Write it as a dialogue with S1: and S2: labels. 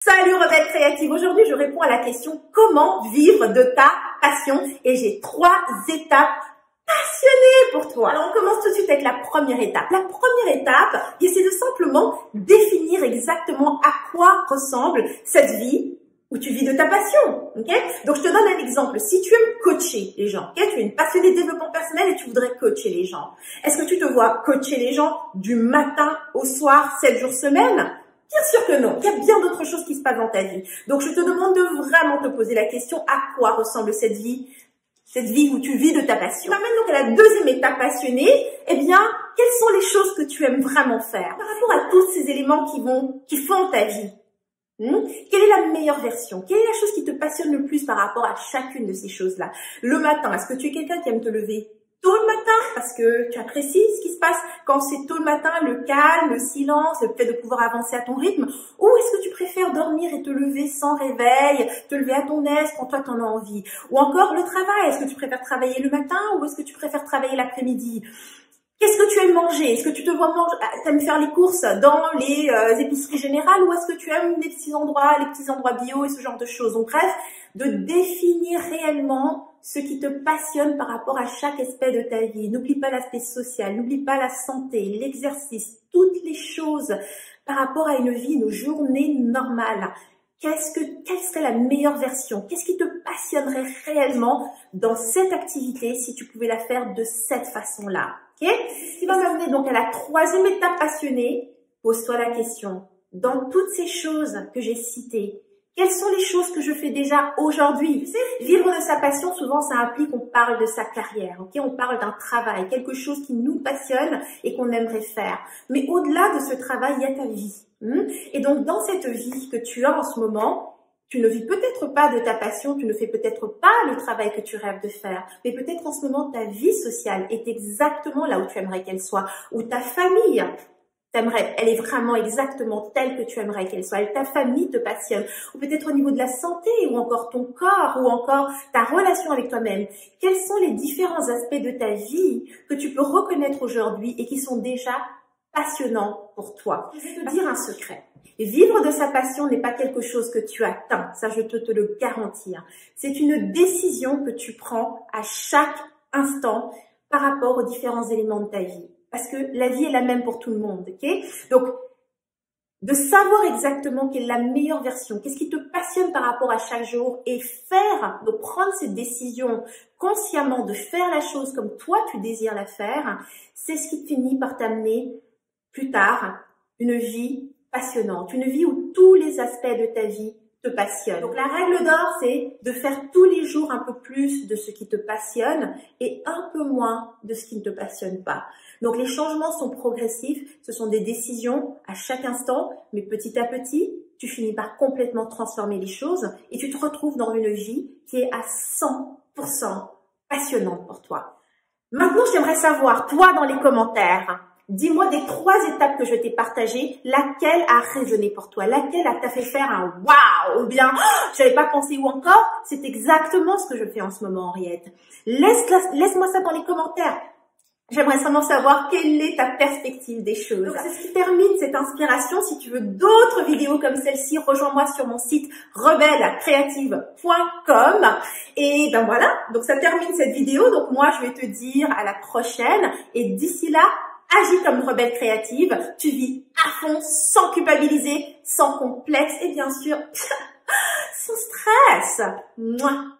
S1: Salut Rebelle Créative, aujourd'hui je réponds à la question comment vivre de ta passion et j'ai 3 étapes passionnées pour toi. Alors on commence tout de suite avec la première étape. La première étape, c'est de simplement définir exactement à quoi ressemble cette vie où tu vis de ta passion. Okay? Donc je te donne un exemple. Si tu aimes coacher les gens, okay? Tu es une passionnée de développement personnel et tu voudrais coacher les gens. Est-ce que tu te vois coacher les gens du matin au soir, 7 jours semaine? Bien sûr que non, il y a bien d'autres choses qui se passent dans ta vie. Donc je te demande de vraiment te poser la question à quoi ressemble cette vie où tu vis de ta passion. M'amène donc à la deuxième étape passionnée, quelles sont les choses que tu aimes vraiment faire par rapport à tous ces éléments qui font ta vie? Quelle est la meilleure version? Quelle est la chose qui te passionne le plus par rapport à chacune de ces choses-là? Le matin, est-ce que tu es quelqu'un qui aime te lever tôt le matin parce que tu apprécies ce qui se passe quand c'est tôt le matin, le calme, le silence, le fait de pouvoir avancer à ton rythme? Ou est-ce que tu préfères dormir et te lever sans réveil, te lever à ton aise quand toi t'en as envie? Ou encore le travail, est-ce que tu préfères travailler le matin ou est-ce que tu préfères travailler l'après-midi? Qu'est-ce que tu aimes manger? Est-ce que tu te vois manger, t'aimes faire les courses dans les épiceries générales ou est-ce que tu aimes les petits endroits bio et ce genre de choses? Donc bref, de définir réellement ce qui te passionne par rapport à chaque aspect de ta vie. N'oublie pas l'aspect social, n'oublie pas la santé, l'exercice, toutes les choses par rapport à une vie, une journée normale. Quelle serait la meilleure version? Qu'est-ce qui te passionnerait réellement dans cette activité si tu pouvais la faire de cette façon-là? Okay? Ce qui va m'amener donc à la troisième étape passionnée. Pose-toi la question. Dans toutes ces choses que j'ai citées, quelles sont les choses que je fais déjà aujourd'hui? Tu sais, vivre de sa passion, souvent, ça implique qu'on parle de sa carrière. Okay? On parle d'un travail, quelque chose qui nous passionne et qu'on aimerait faire. Mais au-delà de ce travail, il y a ta vie. Et donc, dans cette vie que tu as en ce moment, tu ne vis peut-être pas de ta passion, tu ne fais peut-être pas le travail que tu rêves de faire, mais peut-être en ce moment, ta vie sociale est exactement là où tu aimerais qu'elle soit, ou ta famille elle est vraiment exactement telle que tu aimerais qu'elle soit, ta famille te passionne, ou peut-être au niveau de la santé, ou encore ton corps, ou encore ta relation avec toi-même. Quels sont les différents aspects de ta vie que tu peux reconnaître aujourd'hui et qui sont déjà passionnants pour toi? Je vais te dire un secret. Vivre de sa passion n'est pas quelque chose que tu atteins, ça je te le garantis. C'est une décision que tu prends à chaque instant par rapport aux différents éléments de ta vie. Parce que la vie est la même pour tout le monde, ok? Donc, de savoir exactement quelle est la meilleure version, qu'est-ce qui te passionne par rapport à chaque jour et de prendre cette décision consciemment, de faire la chose comme toi tu désires la faire, c'est ce qui finit par t'amener plus tard une vie passionnante, une vie où tous les aspects de ta vie te passionnent. Donc la règle d'or, c'est de faire tous les jours un peu plus de ce qui te passionne et un peu moins de ce qui ne te passionne pas. Donc les changements sont progressifs, ce sont des décisions à chaque instant, mais petit à petit, tu finis par complètement transformer les choses et tu te retrouves dans une vie qui est à 100% passionnante pour toi. Maintenant, j'aimerais savoir, toi dans les commentaires, dis-moi des 3 étapes que je t'ai partagées, laquelle a résonné pour toi, laquelle t'a fait faire un waouh, ou bien j'avais pas pensé, ou encore c'est exactement ce que je fais en ce moment, Henriette. Laisse-moi ça dans les commentaires. J'aimerais seulement savoir quelle est ta perspective des choses. Donc c'est ce qui termine cette inspiration. Si tu veux d'autres vidéos comme celle-ci, rejoins-moi sur mon site rebellecreative.com. Et ben voilà, donc ça termine cette vidéo. Donc moi je vais te dire à la prochaine. Et d'ici là, agis comme une rebelle créative. Tu vis à fond, sans culpabiliser, sans complexe et bien sûr, sans stress. Mouah.